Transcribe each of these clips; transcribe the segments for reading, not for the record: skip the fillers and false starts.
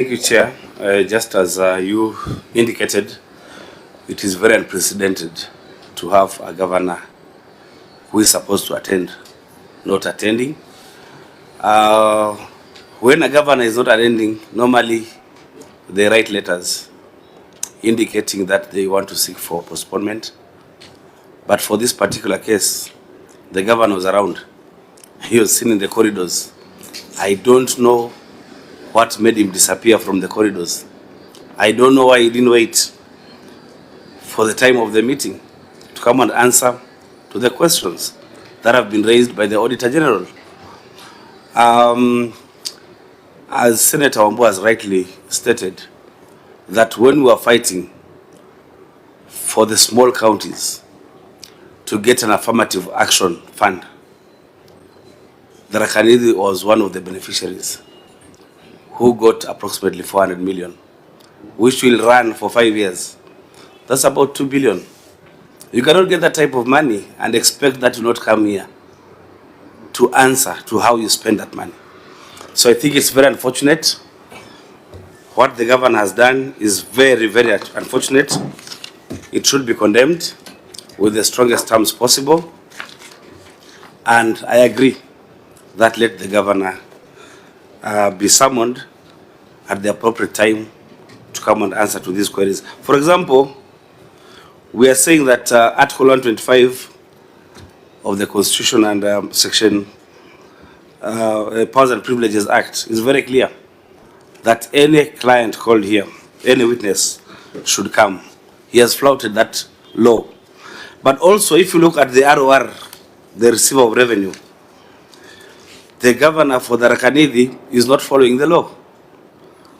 Thank you, Chair. Just as you indicated, it is very unprecedented to have a governor who is supposed to attend not attending. When a governor is not attending, normally they write letters indicating that they want to seek for postponement. But for this particular case, the governor was around. He was seen in the corridors. I don't know what made him disappear from the corridors. I don't know why he didn't wait for the time of the meeting to come and answer to the questions that have been raised by the Auditor General. As Senator Wambu has rightly stated, that when we were fighting for the small counties to get an affirmative action fund, THARAKA was one of the beneficiaries who got approximately 400 million, which will run for 5 years. That's about 2 billion. You cannot get that type of money and expect that to not come here to answer to how you spend that money. So I think it's very unfortunate. What the governor has done is very, very unfortunate. It should be condemned with the strongest terms possible. And I agree that let the governor be summoned at the appropriate time to come and answer to these queries. For example, we are saying that Article 125 of the Constitution and Section Powers and Privileges Act is very clear that any client called here, any witness should come. He has flouted that law. But also, if you look at the ROR, the receiver of revenue, the governor for THARAKA is not following the law.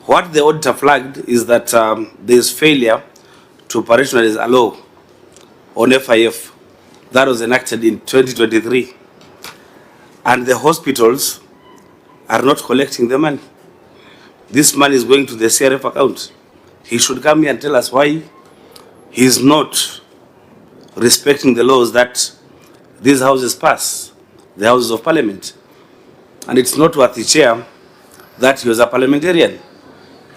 What the auditor flagged is that there is failure to operationalize a law on FIF that was enacted in 2023. And the hospitals are not collecting the money. This money is going to the CRF account. He should come here and tell us why he is not respecting the laws that these houses pass, the Houses of Parliament. And it's not worth the chair that he was a parliamentarian.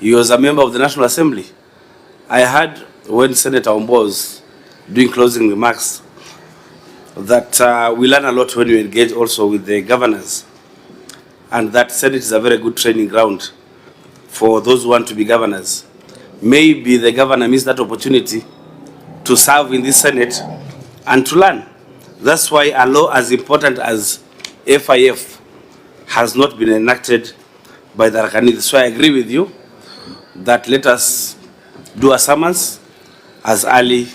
He was a member of the National Assembly. I heard when Senator Wambu was doing closing remarks that we learn a lot when we engage also with the governors, and that Senate is a very good training ground for those who want to be governors. Maybe the governor missed that opportunity to serve in this Senate and to learn. That's why a law as important as FIF has not been enacted by the THARAKA. So I agree with you that let us do a summons as early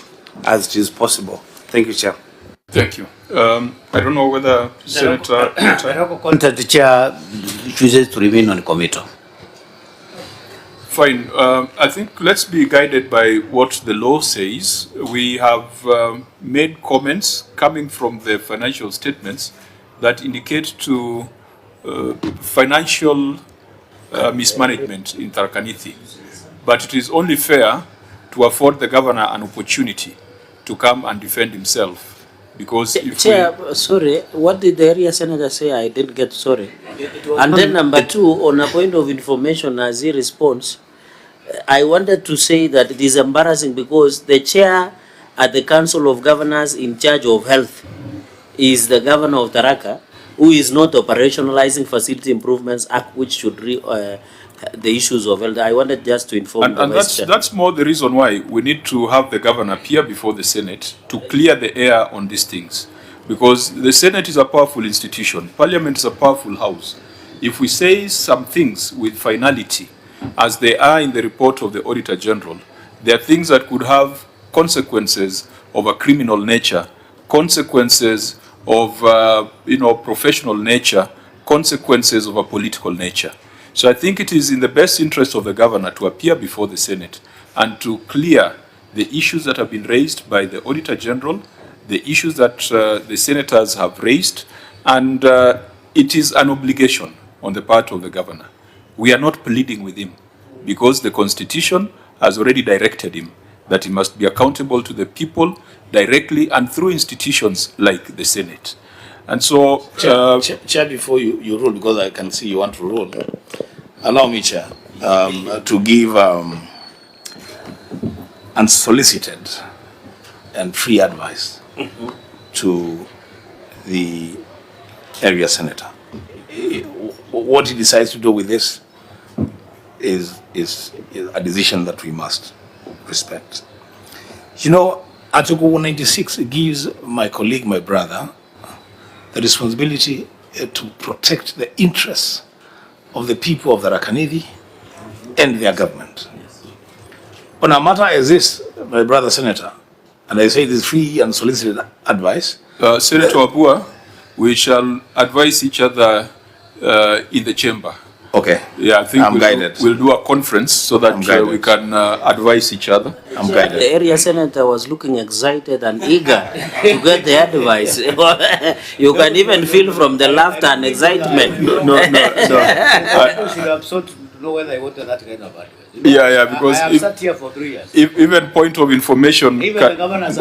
as it is possible. Thank you, Chair. Thank you. I don't know whether Senator... The chair chooses to remain on committee. Fine. I think let's be guided by what the law says. We have made comments coming from the financial statements that indicate to financial mismanagement in THARAKA. But it is only fair to afford the governor an opportunity to come and defend himself. Because if Chair, sorry, what did the area senator say? I didn't get, sorry. And then number two, on a point of information as he responds, I wanted to say that it is embarrassing because the chair at the Council of Governors in charge of health is the governor of THARAKA, who is not operationalizing Facility Improvements Act, which should the issues of health. I wanted just to inform and that's more the reason why we need to have the governor appear before the Senate to clear the air on these things. Because the Senate is a powerful institution. Parliament is a powerful house. If we say some things with finality, as they are in the report of the Auditor General, there are things that could have consequences of a criminal nature, consequences of professional nature, consequences of a political nature. So I think it is in the best interest of the governor to appear before the Senate and to clear the issues that have been raised by the Auditor General, the issues that the senators have raised, and it is an obligation on the part of the governor. We are not pleading with him because the Constitution has already directed him that he must be accountable to the people directly and through institutions like the Senate. And so... Chair, before you rule, because I can see you want to rule, allow me, Chair. to give unsolicited and free advice to the area senator. What he decides to do with this is a decision that we must respect. You know, Article 196 gives my colleague, my brother, the responsibility to protect the interests of the people of the THARAKA and their government. On a matter as this, my brother senator, and I say this free and solicited advice. Senator Abua, we shall advise each other in the chamber. Okay. Yeah, I think I'm guided. We'll do a conference so that we can advise each other. I'm guided. The area senator was looking excited and eager to get the advice. You can even feel from the laughter and excitement. No. I should have sought to know whether I wanted that kind of advice. Yeah, because I have sat here for 3 years. even point of information. Even the governors